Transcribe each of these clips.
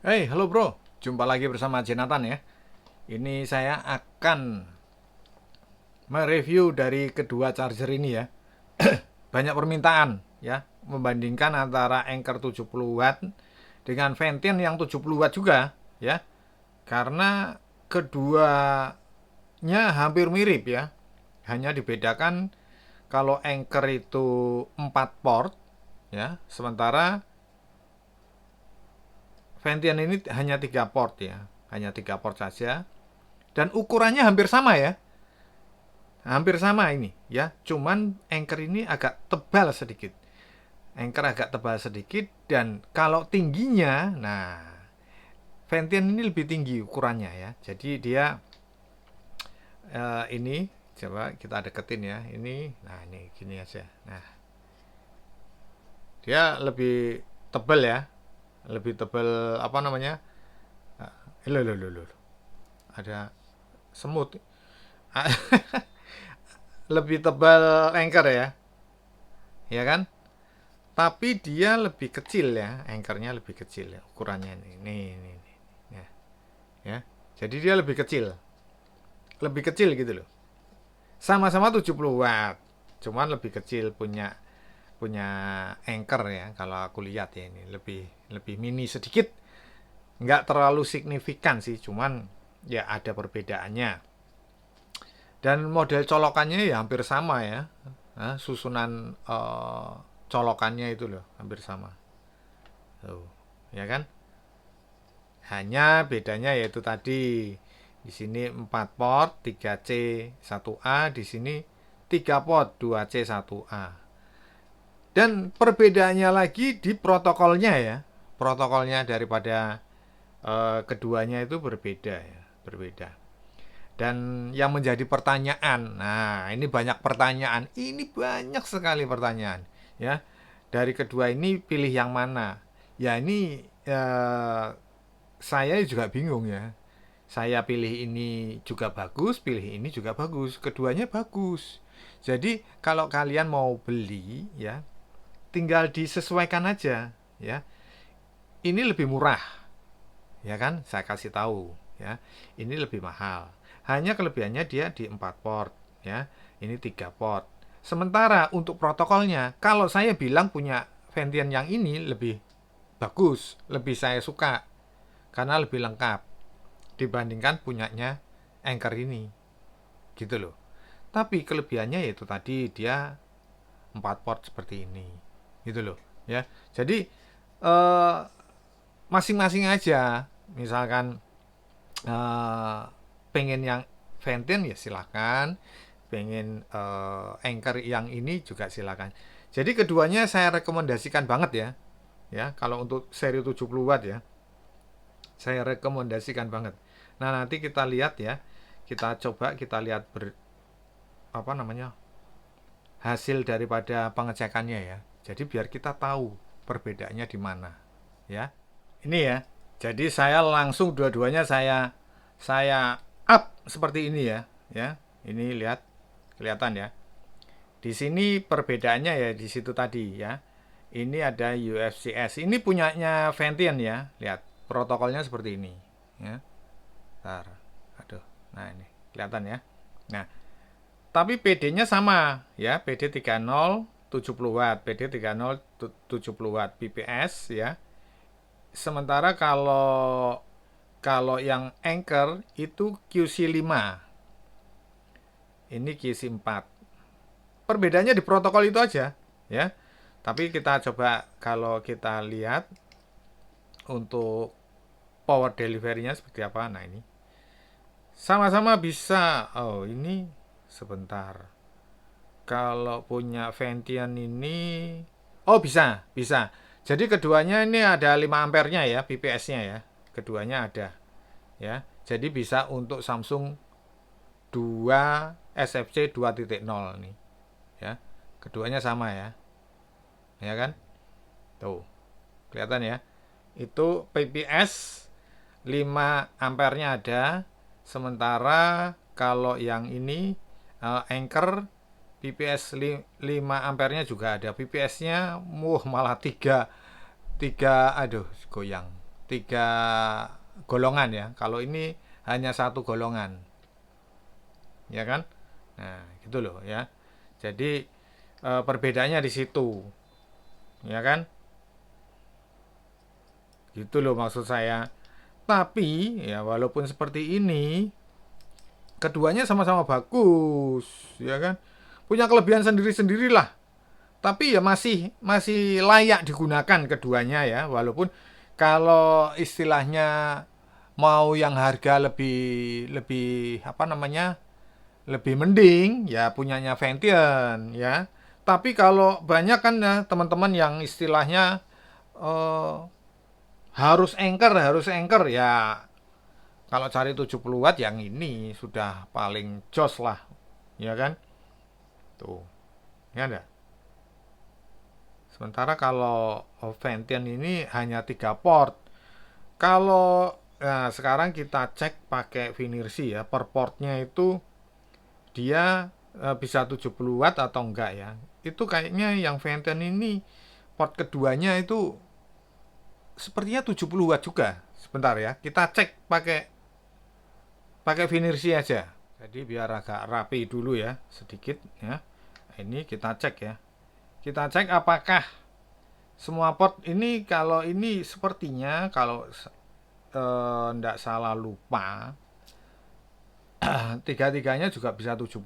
Hey, halo bro. Jumpa lagi bersama Jonathan ya. Ini saya akan mereview dari kedua charger ini ya. Banyak permintaan ya, membandingkan antara Anker 70 watt dengan Ventian yang 70 watt juga ya. Karena keduanya hampir mirip ya. Hanya dibedakan kalau Anker itu 4 port ya, sementara Ventian ini hanya 3 port ya. Hanya 3 port saja dan ukurannya hampir sama ya, hampir sama ini ya, cuman Anchor ini agak tebal sedikit. Anchor agak tebal sedikit, dan kalau tingginya, nah Ventian ini lebih tinggi ukurannya ya. Jadi dia ini coba kita deketin ya, ini, nah ini gini aja. Nah, dia lebih tebal ya, lebih tebal apa namanya? Loh, ada semut. Lebih tebal Anchor ya kan? Tapi dia lebih kecil ya, anchornya lebih kecil ya, ukurannya nih, ya, ya. Jadi dia lebih kecil gitu loh. Sama-sama 70 watt, cuman lebih kecil, punya punya anchor ya. Kalau aku lihat ya, ini lebih lebih mini sedikit, nggak terlalu signifikan sih, cuman ya ada perbedaannya. Dan model colokannya ya hampir sama ya. Nah, susunan colokannya itu loh hampir sama. Tuh, ya kan? Hanya bedanya yaitu tadi, di sini 4 port 3C 1A, di sini 3 port 2C 1A. Dan perbedaannya lagi di protokolnya ya. Protokolnya daripada keduanya itu berbeda ya, berbeda. Dan yang menjadi pertanyaan, nah ini banyak pertanyaan, ini banyak sekali pertanyaan ya. Dari kedua ini pilih yang mana? Ya ini saya juga bingung ya. Saya pilih ini juga bagus, pilih ini juga bagus, keduanya bagus. Jadi kalau kalian mau beli ya, tinggal disesuaikan aja ya. Ini lebih murah, ya kan? Saya kasih tahu ya. Ini lebih mahal. Hanya kelebihannya dia di 4 port ya. Ini 3 port. Sementara untuk protokolnya, kalau saya bilang punya Ventian yang ini lebih bagus, lebih saya suka karena lebih lengkap dibandingkan punyanya Anchor ini, gitu loh. Tapi kelebihannya yaitu tadi dia 4 port seperti ini, gitu loh ya. Jadi eh, masing-masing aja. Misalkan eh, pengen yang Venten ya silakan, pengen Anchor yang ini juga silakan. Jadi keduanya saya rekomendasikan banget ya. Ya, kalau untuk seri 70 watt ya, saya rekomendasikan banget. Nah, nanti kita lihat ya. Kita coba kita lihat apa namanya? Hasil daripada pengecekannya ya. Jadi biar kita tahu perbedaannya di mana, ya. Ini ya. Jadi saya langsung dua-duanya saya up seperti ini ya. Ya. Ini lihat, kelihatan ya. Di sini perbedaannya ya di situ tadi ya. Ini ada UFCS. Ini punyanya Ventian ya. Lihat, protokolnya seperti ini ya. Bentar. Aduh. Nah, ini kelihatan ya. Nah, tapi PD-nya sama ya. PD 30 70 watt, PD 30 70 watt PPS ya. Sementara kalau kalau yang Anchor itu QC5. Ini QC4. Perbedaannya di protokol itu aja ya. Tapi kita coba kalau kita lihat untuk power delivery-nya seperti apa. Nah, ini sama-sama bisa. Oh, ini sebentar. Kalau punya Ventian ini, oh bisa, bisa. Jadi keduanya ini ada 5 ampernya ya, PPS-nya ya. Keduanya ada ya. Jadi bisa untuk Samsung 2 SFC 2.0 nih ya. Keduanya sama ya. Ya kan? Tuh. Kelihatan ya. Itu PPS 5 ampernya ada. Sementara kalau yang ini Anchor PPS 5 ampernya juga ada. PPS-nya malah 3 3 aduh goyang. tiga golongan ya. Kalau ini hanya satu golongan, ya kan? Nah, gitu loh ya. Jadi perbedaannya di situ, ya kan? Gitu loh maksud saya. Tapi ya walaupun seperti ini, keduanya sama-sama bagus, ya kan? Punya kelebihan sendiri-sendirilah. Tapi ya masih masih layak digunakan keduanya ya, walaupun kalau istilahnya mau yang harga lebih lebih apa namanya? Lebih mending ya punyanya Ventian ya. Tapi kalau banyak kan ya teman-teman yang istilahnya eh, harus anchor ya. Kalau cari 70 watt yang ini sudah paling jos lah, ya kan? Tuh, ya ada. Sementara kalau Ventian ini hanya 3 port. Kalau nah sekarang kita cek pakai Finersi ya, per portnya itu dia bisa 70 watt atau enggak ya. Itu kayaknya yang Ventian ini port keduanya itu sepertinya 70 watt juga. Sebentar ya, kita cek pakai pakai Finersi aja. Jadi biar agak rapi dulu ya, sedikit ya. Ini kita cek ya. Kita cek apakah semua port ini, kalau ini sepertinya kalau tidak salah lupa tiga-tiganya juga bisa 70.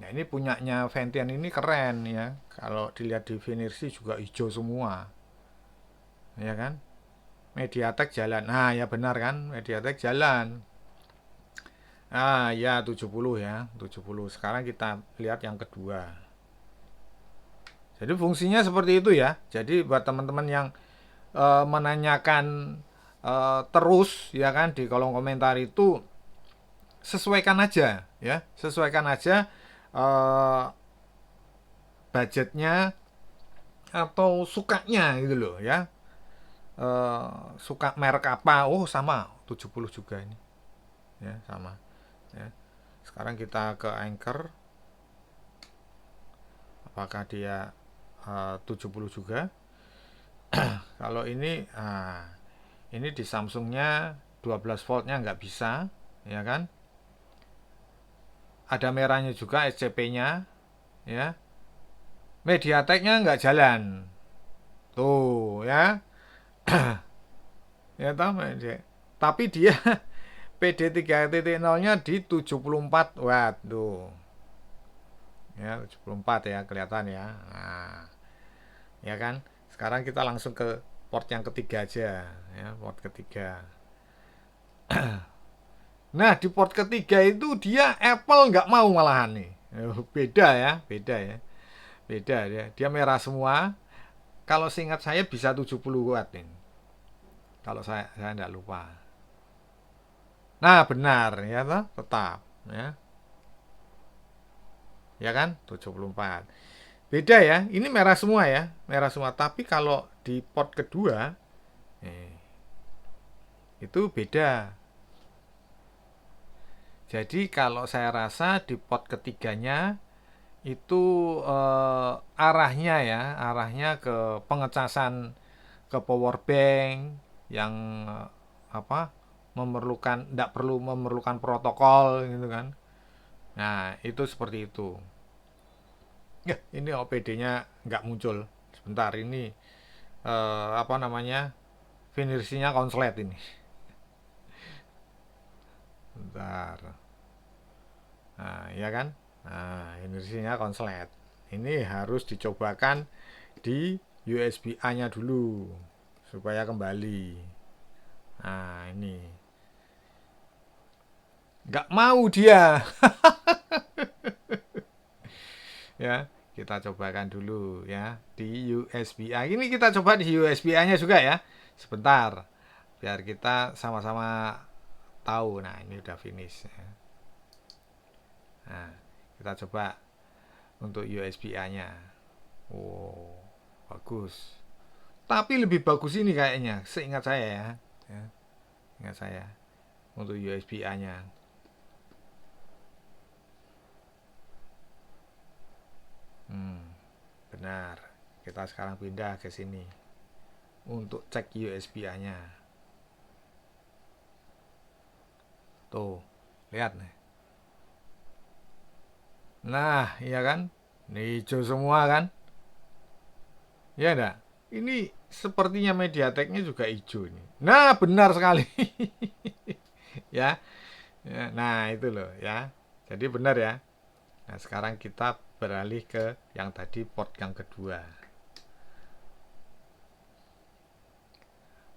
Nah ini punyanya Ventian ini keren ya. Kalau dilihat di Finersi juga hijau semua, ya kan? Mediatek jalan. Nah ya benar kan, Mediatek jalan. Ah ya 70 ya, 70. Sekarang kita lihat yang kedua. Jadi fungsinya seperti itu ya. Jadi buat teman-teman yang menanyakan terus ya kan di kolom komentar itu, sesuaikan aja ya, sesuaikan aja eh, budgetnya atau sukanya gitu loh ya. Suka merek apa? Oh sama 70 juga ini ya, sama ya. Sekarang kita ke Anchor, apakah dia 70 juga. Kalau ini di Samsungnya 12 voltnya nggak bisa, ya kan? Ada merahnya juga SCP-nya, ya. Mediateknya nggak jalan, tuh ya, ya tahu media. Tapi dia PD 3.0-nya di 74 watt, tuh, ya 74 ya kelihatan ya. Nah, ya kan? Sekarang kita langsung ke port yang ketiga aja, ya port ketiga. Nah di port ketiga itu dia Apple nggak mau malahan nih. Beda ya, beda ya, beda ya. Dia merah semua. Kalau seingat saya bisa 70 watt nih. Kalau saya nggak lupa. Nah benar ya toh, tetap ya, ya kan 74. Beda ya. Ini merah semua ya, merah semua. Tapi kalau di port kedua itu beda. Jadi kalau saya rasa di pot ketiganya itu arahnya ya, arahnya ke pengecasan ke power bank yang apa memerlukan, tidak perlu memerlukan protokol gitu kan. Nah itu seperti itu. Ya ini OPD-nya nggak muncul. Sebentar ini apa namanya, finishingnya konslet ini. Bentar. Nah, ya kan? Nah, energinya konslet. Ini harus dicobakan di USB-A-nya dulu supaya kembali. Nah, ini nggak mau dia. Ya, kita cobakan dulu ya di USB-A. Ini kita coba di USB-A-nya juga ya. Sebentar, biar kita sama-sama tahu. Nah, ini udah finish. Nah, kita coba untuk USB-A-nya. Oh, bagus. Tapi lebih bagus ini kayaknya, seingat saya ya. Ya, ingat saya untuk USB-A-nya. Benar. Kita sekarang pindah ke sini untuk cek USB-A-nya. Tuh, lihat nih. Nah, iya kan? Ini hijau semua kan? Ya enggak? Ini sepertinya MediaTek-nya juga hijau ini. Nah, benar sekali. Ya. Ya, nah, itu loh ya. Jadi benar ya. Nah, sekarang kita beralih ke yang tadi port yang kedua.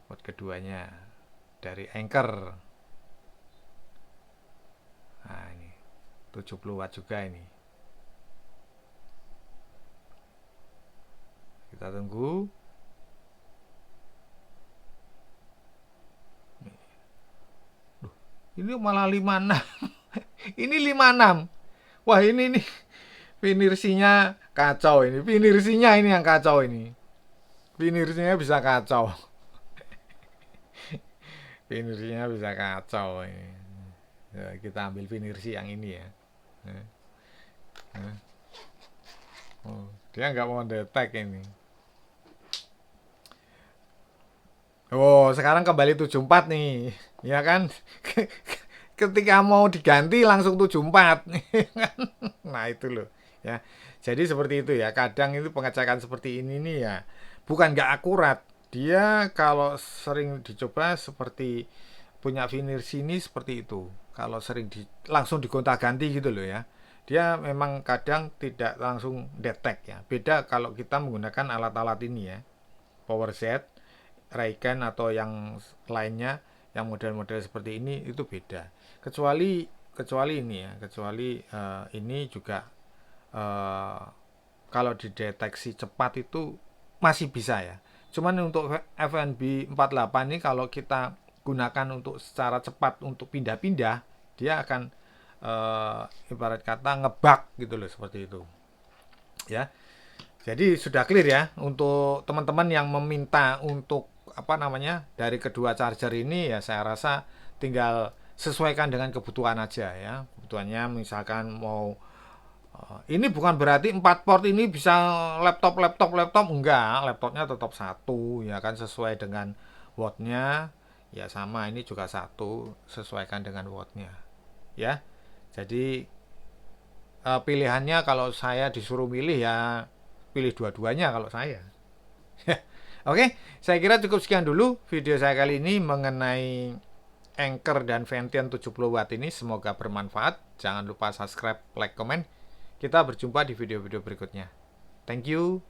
Port keduanya dari Anchor. Nah, ini 70 watt juga ini. Kita tunggu. Ini malah 56. Ini 56. Wah, ini nih finirsinya kacau ini. Finirsinya ini yang kacau ini. Finirsinya bisa kacau. Finirsinya bisa kacau ini. Ya, kita ambil finirsi yang ini ya. Oh, dia nggak mau detek ini. Oh, sekarang kembali 74 nih. Ya kan? Ketika mau diganti langsung 74. Nah, itu loh. Ya. Jadi seperti itu ya. Kadang itu pengecekan seperti ini nih ya. Bukan nggak akurat. Dia kalau sering dicoba seperti punya vinir sini seperti itu. Kalau sering langsung digonta-ganti gitu loh ya. Dia memang kadang tidak langsung detect ya. Beda kalau kita menggunakan alat-alat ini ya. PowerZ, Raycan atau yang lainnya yang model-model seperti ini itu beda. Kecuali ini ya, kecuali ini juga uh, kalau dideteksi cepat itu masih bisa ya. Cuman untuk FNB 48 ini kalau kita gunakan untuk secara cepat untuk pindah-pindah, dia akan ibarat kata ngebug gitu loh seperti itu. Ya. Jadi sudah clear ya untuk teman-teman yang meminta untuk apa namanya dari kedua charger ini ya saya rasa tinggal sesuaikan dengan kebutuhan aja ya. Kebutuhannya misalkan mau ini bukan berarti 4 port ini bisa laptop enggak, laptopnya tetap satu ya kan sesuai dengan wattnya ya sama ini juga satu sesuaikan dengan wattnya ya. Jadi pilihannya kalau saya disuruh milih ya pilih dua-duanya kalau saya. Oke, saya kira cukup sekian dulu video saya kali ini mengenai Anchor dan Vention 70 watt ini. Semoga bermanfaat. Jangan lupa subscribe, like, komen. Kita berjumpa di video-video berikutnya. Thank you.